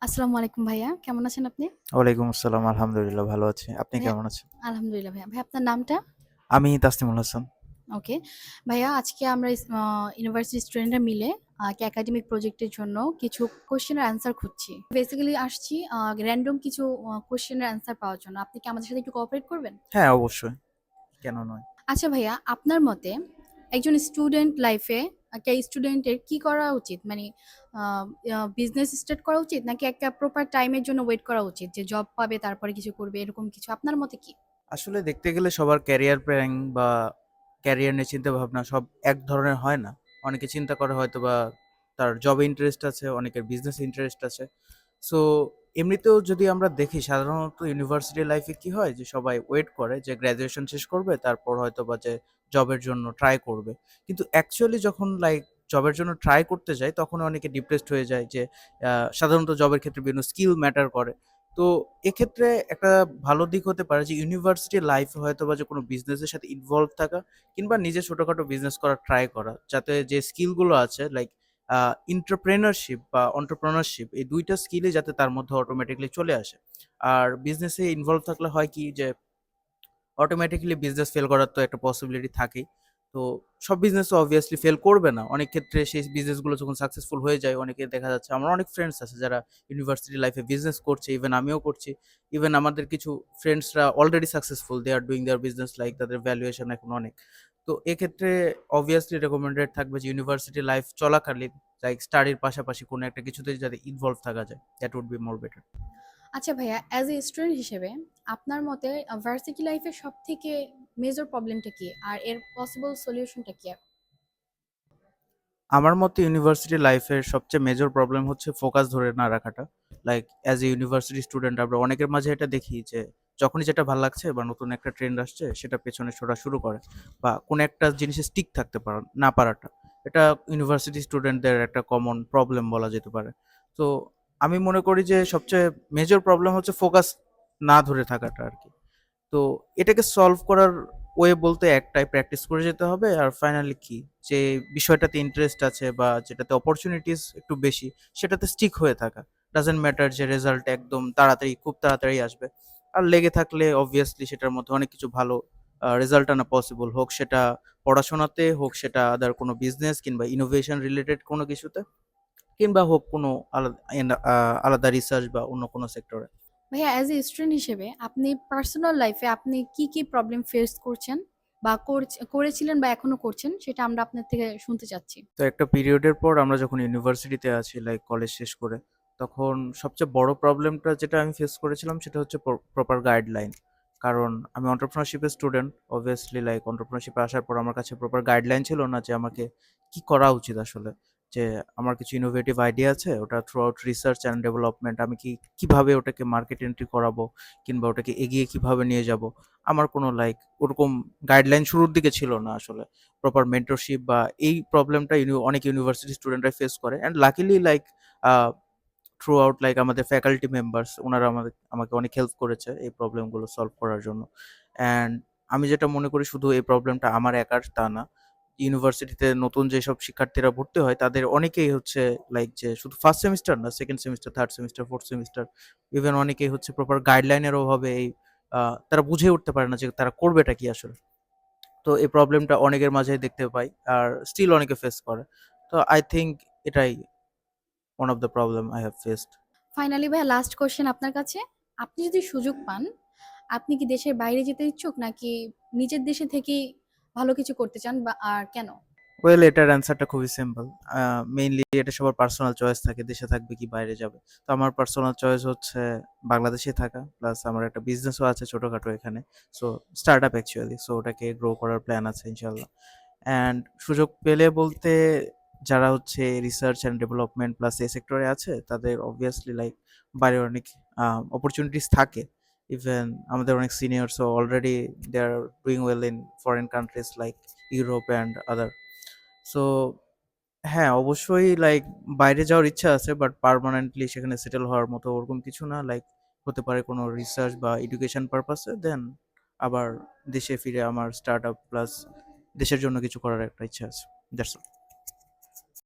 আসসালামু আলাইকুম ভাইয়া। কেমন আছেন আপনি? ওয়ালাইকুম আসসালাম। আলহামদুলিল্লাহ ভালো আছি। আপনি ভাইয়া কেমন আছেন? আলহামদুলিল্লাহ ভাইয়া। ভাইয়া আপনার নামটা? আমি তাসনিমুল হাসান। ওকে। ভাইয়া আজকে আমরা ইউনিভার্সিটি স্টুডেন্টরা মিলে একটা একাডেমিক প্রজেক্টের জন্য কিছু কোয়েশ্চেনের অ্যান্সার খুঁজছি। বেসিক্যালি আসছি র‍্যান্ডম কিছু কোয়েশ্চেনের অ্যান্সার পাওয়ার জন্য। আপনি কি আমাদের সাথে একটু কোঅপারেট করবেন? হ্যাঁ, অবশ্যই। কেন নয়? আচ্ছা ভাইয়া, আপনার মতে একজন স্টুডেন্ট লাইফে একটা স্টুডেন্টের কি করা উচিত? মানে আ আ বিজনেস স্টার্ট করা উচিত? নাকি একটা প্রপার টাইমের জন্য ওয়েট করা উচিত? যে জব পাবে তারপরে কিছু করবে এরকম কিছু। আপনার মতে কি? আসলে দেখতে গেলে সবার ক্যারিয়ার প্ল্যানিং বা ক্যারিয়ার নিয়ে চিন্তাভাবনা সব এক ধরনের হয় না। অনেকে চিন্তা করে হয়তোবা তার জবে ইন্টারেস্ট আছে, অনেকের বিজনেসে ইন্টারেস্ট আছে। সো এমনিতেও যদি আমরা দেখি সাধারণত ইউনিভার্সিটি লাইফে কি হয় যে সবাই ওয়েট করে যে গ্র্যাজুয়েশন শেষ করবে তারপর হয়তোবা যে জবের জন্য ট্রাই করবে। কিন্তু অ্যাকচুয়ালি যখন জবের জন্য ট্রাই করতে যায় তখন অনেকে ডিপ্রেসড হয়ে যায় যে সাধারণত জবের ক্ষেত্রে বিভিন্ন স্কিল ম্যাটার করে। তো এক্ষেত্রে একটা ভালো দিক হতে পারে যে ইউনিভার্সিটি লাইফে হয়তোবা যে কোনো বিজনেসের সাথে ইনভলভ থাকা কিংবা নিজে ছোটখাটো বিজনেস করার ট্রাই করা। যাতে যে স্কিলগুলো আছে লাইক এন্টারপ্রেনারশিপ বা এন্টারপ্রেনারশিপ এই ২ টা স্কিলই যাতে তার মধ্যে অটোমেটিক্যালি চলে আসে। আর বিজনেসে ইনভলভ থাকলে হয় কি যে অটোমেটিক্যালি বিজনেস ফেল করার তো একটা পসিবিলিটি থাকেই। তো সব বিজনেস তো অবভিয়াসলি ফেল করবে না। অনেক ক্ষেত্রে সেই বিজনেসগুলো যখন সাকসেসফুল হয়ে যায়, অনেকে দেখা যাচ্ছে আমার অনেক ফ্রেন্ডস আছে যারা ইউনিভার্সিটি লাইফে বিজনেস করছে। ইভেন আমিও করছি। ইভেন আমাদের কিছু ফ্রেন্ডসরা already successful. They are doing their business like তাদের ভ্যালুয়েশন এখন অনেক। তো এক্ষেত্রে অবভিয়াসলি রেকমেন্ডেড থাকবে যে ইউনিভার্সিটি লাইফ চলাকালীন লাইক স্টাডির পাশাপাশি কোনো একটা কিছুতে যাতে ইনভলভ থাকা যায়। That would be more better. আচ্ছা ভাইয়া, অ্যাজ এ স্টুডেন্ট হিসেবে আপনার মতে ভার্সিটি লাইফের সবথেকে মেজর প্রবলেমটা কি? আর এর পসিবল সলিউশনটা কি? আমার মতে ইউনিভার্সিটি লাইফের সবচেয়ে মেজর প্রবলেম হচ্ছে ফোকাস ধরে না রাখাটা। Like as a university student আমরা অনেকের মাঝে এটা দেখি যে যখনই যেটা ভাল লাগছে বা নতুন একটা ট্রেন্ড আসছে সেটা পেছনে ছোটা শুরু করে বা কোনো একটা জিনিসে স্টিক থাকতে না পারাটা। এটা ইউনিভার্সিটি স্টুডেন্টদের একটা কমন প্রবলেম বলা যেতে পারে। তো আমি মনে করি যে সবচেয়ে মেজর প্রবলেম হচ্ছে ফোকাস না ধরে থাকাটা আরকি। তো এটাকে সলভ করার ওয়ে বলতে একটাই, প্র্যাকটিস করে যেতে হবে। আর ফাইনালি কি যে বিষয়টাতে ইন্টারেস্ট আছে বা যেটাতে অপরচুনিটিস একটু বেশি সেটাতে স্টিক হয়ে থাকা। ডাজন্ট ম্যাটার যে রেজাল্ট একদম তাড়াতাড়ি খুব তাড়াতাড়ি আসবে। আর লেগে থাকলে অবভিয়াসলি সেটার মধ্যে অনেক কিছু ভালো রেজাল্ট আনা পসিবল, হোক সেটা পড়াশোনাতে, হোক সেটা আদার কোনো বিজনেস কিংবা ইনোভেশন রিলেটেড কোনো কিছুতে, কিংবা হোক কোনো আলাদা রিসার্চ বা অন্য কোনো সেক্টরে। ভাইয়া অ্যাজ এ স্টুডেন্ট হিসেবে আপনি পার্সোনাল লাইফে আপনি কি প্রবলেম ফেস করছেন বা করেছিলেন বা এখনো করছেন সেটা আমরা আপনার থেকে শুনতে চাচ্ছি। তো একটা পিরিয়ডের পর আমরা যখন ইউনিভার্সিটিতে আছি লাইক কলেজ শেষ করে, তখন সবচেয়ে বড় প্রবলেমটা যেটা আমি ফেস করেছিলাম সেটা হচ্ছে প্রপার গাইডলাইন। কারণ আমি এন্টারপ্রেনারশিপের স্টুডেন্ট। অবভিয়াসলি লাইক এন্টারপ্রেনারশিপে আসার পর আমার কাছে প্রপার গাইডলাইন ছিল না যে আমাকে কি করা উচিত আসলে। যে আমার কিছু ইনোভেটিভ আইডিয়া আছে, ওটা through out research and development আমি কিভাবে ওটাকে মার্কেট এন্ট্রি করাবো কিংবা ওটাকে এগিয়ে কিভাবে নিয়ে যাব। আমার কোনো লাইক ওরকম গাইডলাইন শুরুর দিকে ছিল না আসলে। প্রপার মেন্টরশিপ বা এই প্রবলেমটা অনেক ইউনিভার্সিটি স্টুডেন্টরা ফেস করে। And luckily like through out like আমাদের ফ্যাকাল্টি মেম্বার্স ওনারা আমাকে অনেক হেল্প করেছে এই প্রবলেমগুলো সলভ করার জন্য। অ্যান্ড আমি যেটা মনে করি শুধু এই প্রবলেমটা আমার একার তা না। ইউনিভার্সিটিতে নতুন যেসব শিক্ষার্থীরা ভর্তি হয় তাদের অনেকেই হচ্ছে লাইক যে শুধু ফার্স্ট সেমিস্টার না, second semester, third semester, fourth semester, even অনেকেই হচ্ছে প্রপার গাইডলাইনের অভাবে তারা বুঝে উঠতে পারে না যে তারা করবেটা কি আসলে। তো এই প্রবলেমটা অনেকের মাঝেই দেখতে পাই। আর স্টিল অনেকে ফেস করে। তো আই থিংক এটাই one of the problem I have faced. Finally ভাইয়া লাস্ট কোয়েশ্চেন আপনার কাছে। আপনি যদি সুযোগ পান, আপনি কি দেশের বাইরে যেতে ইচ্ছুক নাকি নিজের দেশে থেকেই ভালো কিছু করতে চান বা আর কেন? ওয়েল এটার অ্যান্সারটা খুবই সিম্পল। মেইনলি এটা সবার পার্সোনাল চয়েস থাকে দেশে থাকবে কি বাইরে যাবে। তো আমার পার্সোনাল চয়েস হচ্ছে বাংলাদেশেই থাকা। প্লাস আমার একটা বিজনেসও আছে ছোটখাটো এখানে। So startup actually. সো ওটাকে গ্রো করার প্ল্যান আছে ইনশাআল্লাহ। অ্যান্ড সুযোগ পেলে বলতে যারা হচ্ছে রিসার্চ অ্যান্ড ডেভেলপমেন্ট প্লাস এই সেক্টরে আছে তাদের অবভিয়াসলি লাইক বাইরে অনেক অপরচুনিটিস থাকে। ইভেন আমাদের অনেক সিনিয়রসও already they are doing well in foreign countries like Europe and other. So হ্যাঁ, অবশ্যই লাইক বাইরে যাওয়ার ইচ্ছা আছে বাট পার্মানেন্টলি সেখানে সেটেল হওয়ার মতো ওরকম কিছু না। লাইক হতে পারে কোনো রিসার্চ বা এডুকেশন পারপাসে দেন আবার দেশে ফিরে আমার স্টার্টআপ প্লাস দেশের জন্য কিছু করার একটা ইচ্ছা আছে। That's all.